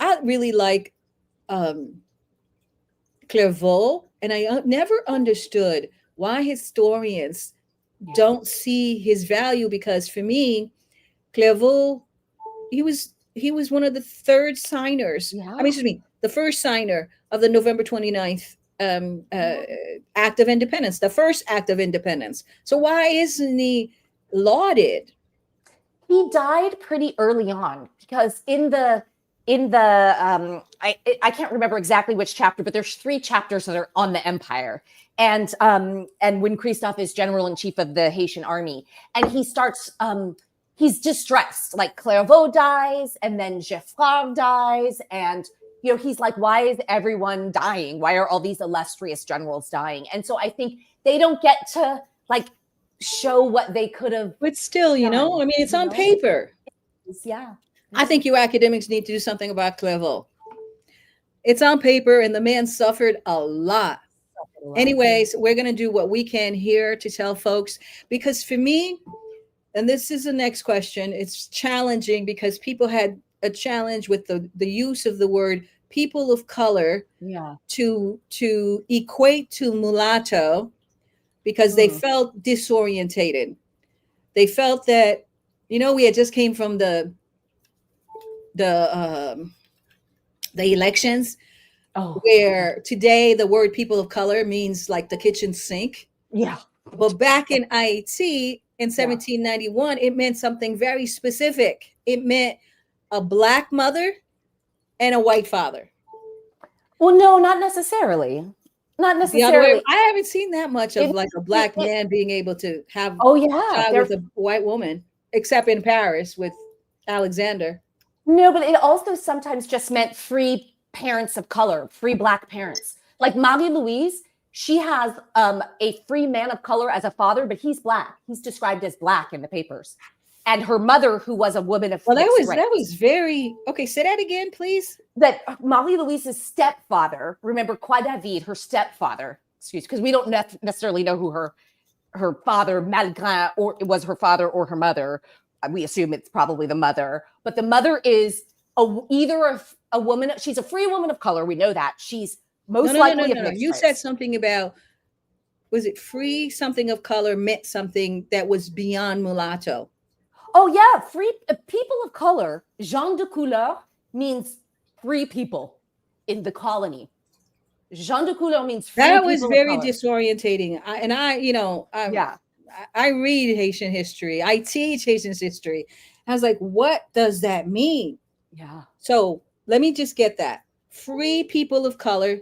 I really like um, Clervaux, and I never understood why historians Yeah. don't see his value, because for me, Clervaux, he was one of the third signers. I mean, Yeah. excuse me, the first signer of the November 29th Act of Independence, the first Act of Independence. So why isn't he lauded? He died pretty early on because I can't remember exactly which chapter, but there's 3 chapters that are on the empire. And when Kristòf is general in chief of the Haitian army, and he's distressed. Like Clervaux dies, and then Geoffroy dies, and he's like, why is everyone dying? Why are all these illustrious generals dying? And so I think they don't get to like show what they could have But still, done. I mean, it's on paper. Yeah. I think you academics need to do something about Clervaux. It's on paper, and the man suffered a lot. Anyways, we're going to do what we can here to tell folks, because for me, and this is the next question, it's challenging because people had a challenge with the use of the word people of color Yeah. to equate to mulatto, because they felt disorientated. They felt that, we had just came from the the elections, Oh, where today the word people of color means like the kitchen sink. yeah. But back in Hayti in 1791, it meant something very specific. It meant a black mother and a white father. Well, no, not necessarily. Not The other way, necessarily. I haven't seen that much of like a black man being able to have Oh a yeah. child with a white woman, except in Paris with Alexander. No, but it also sometimes just meant free parents of color, free black parents. Like Marie Louise, she has a free man of color as a father, but he's black. He's described as black in the papers. And her mother, who was a woman of Well, that mixed race. was very okay. Say that again, please. That Marie Louise's stepfather, remember Croix David, her stepfather, because we don't necessarily know who her father, Malgrin, or it was her father or her mother. We assume it's probably the mother, but the mother is either a woman. She's a free woman of color. We know that. She's most likely of mixed You race. said something about, was it free something of color meant something that was beyond mulatto? Oh yeah, free people of color. Gens de couleur means free people in the colony. Gens de couleur means free That people was of very color. disorientating. I read Haitian history. I teach Haitian history. I was like, what does that mean? Yeah. So let me just get that. Free people of color,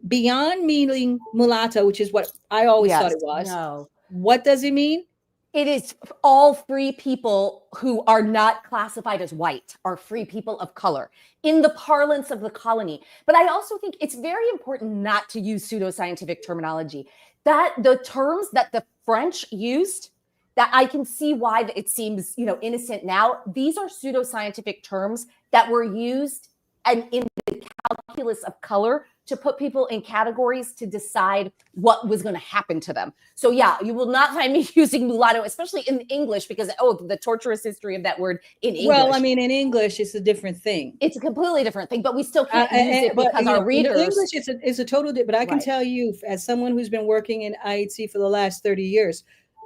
beyond meaning mulatto, which is what I always thought it was. No. What does it mean? It is all free people who are not classified as white, are free people of color in the parlance of the colony. But I also think it's very important not to use pseudoscientific terminology. That the terms that the French used, that I can see why it seems, innocent now. These are pseudoscientific terms that were used and in the calculus of color to put people in categories to decide what was going to happen to them. So yeah, you will not find me using mulatto, especially in English, because the torturous history of that word in English. Well, I mean, in English, it's a different thing. It's a completely different thing, but we still can't use it because our readers. In English, it's a total. But I can tell you, as someone who's been working in Haiti for the last 30 years,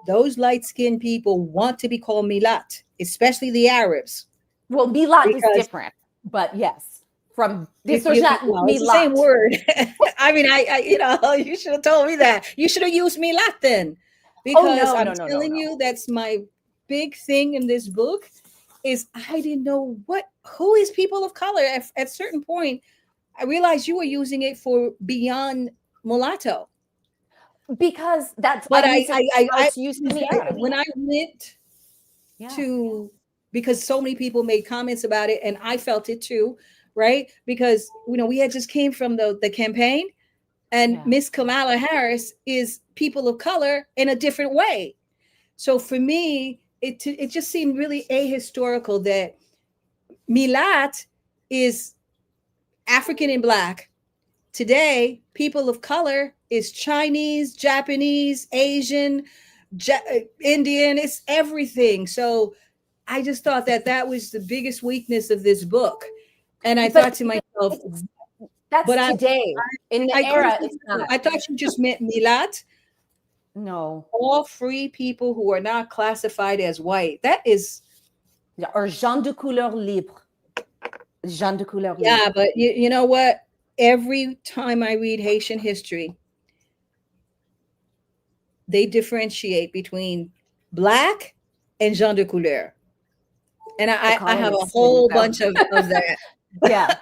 those light-skinned people want to be called milat, especially the Arabs. Well, milat is different, but yes. From this it's the same word. I mean, you should have told me that. You should have used milat then, because I'm telling you, that's my big thing in this book. Is I didn't know who is people of color. At a certain point, I realized you were using it for beyond mulatto. Because that's what it's used in the Arab. When I went to, because so many people made comments about it, and I felt it too. Right, because we had just came from the campaign, and Miss Kamala Harris is people of color in a different way. So for me, it just seemed really ahistorical that milat is African and Black. Today, people of color is Chinese, Japanese, Asian, Indian. It's everything. So I just thought that was the biggest weakness of this book. And I But thought to myself, that's but today. In the I era, couldn't- it's not. I thought you just meant milat. No. All free people who are not classified as white. That is, Or gens de couleur libre. Gens de couleur libre. yeah, but you know what? Every time I read Haitian history, they differentiate between black and gens de couleur. And I have a whole bunch of that. Yeah.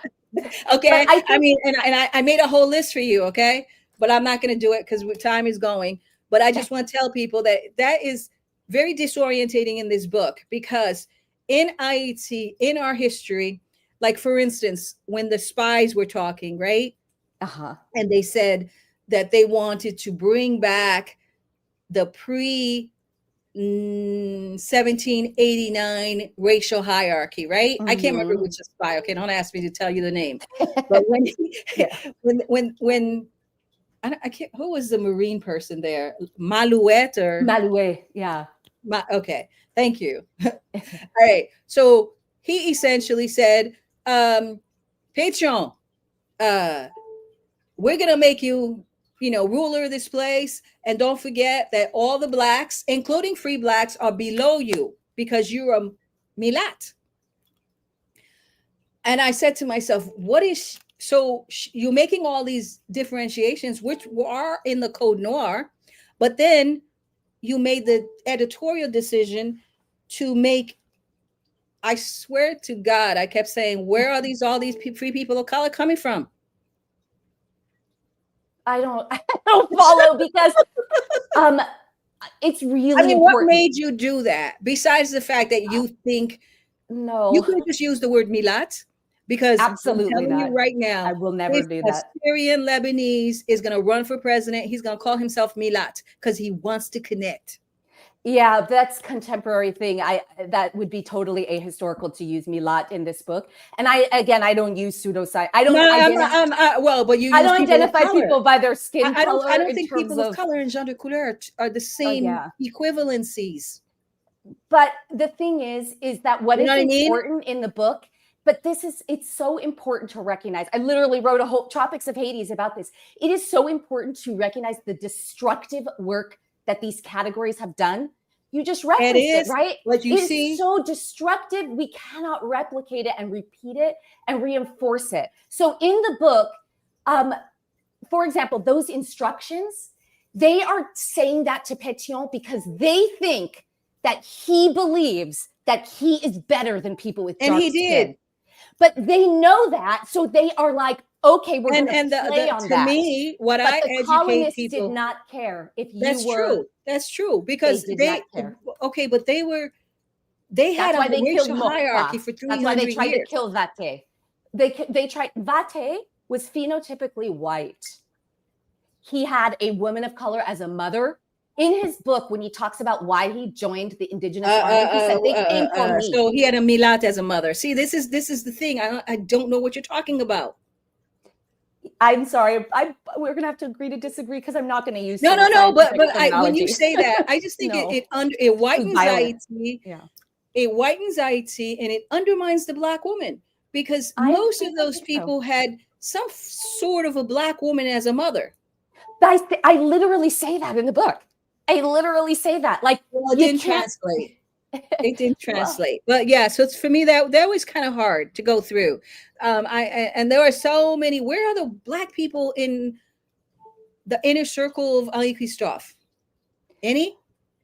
Okay. I mean, and I made a whole list for you. Okay. But I'm not going to do it because time is going. But I just want to tell people that that is very disorientating in this book, because in Hayti, in our history, like for instance, when the spies were talking, right? And they said that they wanted to bring back the pre 1789 racial hierarchy, right? I can't remember which is spy. Okay, don't ask me to tell you the name. But when when I can't, who was the Marine person there? Malouet or Malouet, yeah. Okay, thank you. All right, so he essentially said, Petion, we're gonna make you, ruler of this place, and don't forget that all the blacks, including free blacks, are below you because you're a milat. And I said to myself, what is, so you're making all these differentiations, which are in the Code Noir, but then you made the editorial decision to make, I swear to God, I kept saying, where are all these free people of color coming from? I don't follow, because it's really important. What made you do that? Besides the fact that you think you could just use the word milat, because absolutely I'm telling you right now, I will never do that. Syrian Lebanese is going to run for president. He's going to call himself milat because he wants to connect. Yeah, that's contemporary thing. That would be totally ahistorical to use milat in this book. And I don't use pseudoscience. I don't. But you. I don't identify people by their skin color. I don't think people of color and gens de couleur are the same equivalencies. But the thing is that what is important in the book. But it's so important to recognize. I literally wrote a whole Tropics of Haiti about this. It is so important to recognize the destructive work that these categories have done. You just referenced it, right? What you see, it's so destructive. We cannot replicate it and repeat it and reinforce it. So in the book, for example, those instructions, they are saying that to Petion because they think that he believes that he is better than people with dark skin. But they know that, so they are like, okay, we're going to play on that. To me, what I educate people, colonists did not care if you were. That's true, because they okay, but they had a racial hierarchy for 300 years. That's why they tried to kill Vate. They tried. Vate was phenotypically white. He had a woman of color as a mother. In his book, when he talks about why he joined the indigenous army, he said they came for me. So he had a milat as a mother. See, this is the thing. I don't know what you're talking about. I'm sorry. We're gonna have to agree to disagree because I'm not going to use no. But when you say that, I just think it whitens Hayti. Yeah. It whitens Hayti, and it undermines the Black woman, because most of those people had some sort of a Black woman as a mother. I literally say that in the book. I literally say that. Like, well, it didn't translate. It didn't translate. But yeah, so it's, for me, that was kind of hard to go through. And there are so many. Where are the Black people in the inner circle of Desalin Kristòf? Any?